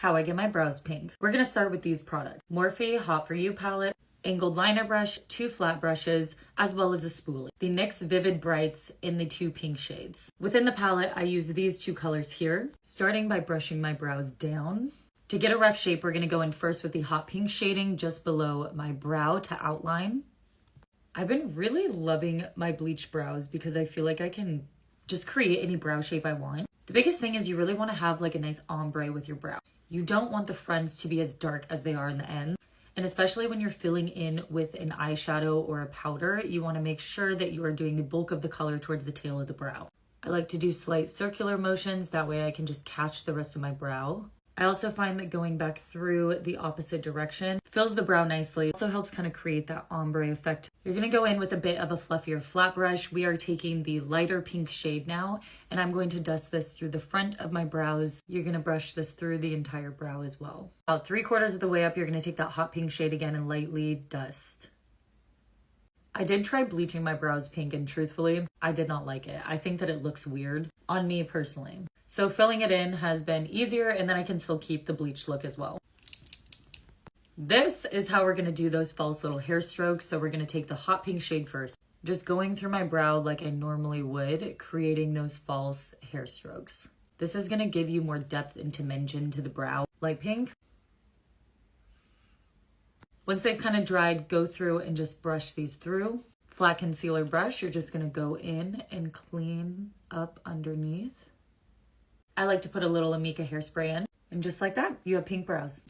How I get my brows pink. We're gonna start with these products. Morphe Hot For You palette, angled liner brush, 2 flat brushes, as well as a spoolie. The NYX Vivid Brights in the 2 pink shades. Within the palette, I use these 2 colors here, starting by brushing my brows down. To get a rough shape, we're gonna go in first with the hot pink shading just below my brow to outline. I've been really loving my bleached brows because I feel like I can just create any brow shape I want. The biggest thing is you really wanna have like a nice ombre with your brow. You don't want the fronts to be as dark as they are in the end. And especially when you're filling in with an eyeshadow or a powder, you want to make sure that you are doing the bulk of the color towards the tail of the brow. I like to do slight circular motions, that way I can just catch the rest of my brow. I also find that going back through the opposite direction fills the brow nicely. Also helps kind of create that ombre effect. You're going to go in with a bit of a fluffier flat brush. We are taking the lighter pink shade now, and I'm going to dust this through the front of my brows. You're going to brush this through the entire brow as well. About 3/4 of the way up, you're going to take that hot pink shade again and lightly dust. I did try bleaching my brows pink, and truthfully, I did not like it. I think that it looks weird on me personally. So filling it in has been easier, and then I can still keep the bleached look as well. This is how we're gonna do those false little hair strokes. So we're gonna take the hot pink shade first, just going through my brow like I normally would, creating those false hair strokes. This is gonna give you more depth and dimension to the brow. Light pink. Once they've kind of dried, go through and just brush these through. Flat concealer brush, you're just gonna go in and clean up underneath. I like to put a little Amika hairspray in, and just like that, you have pink brows.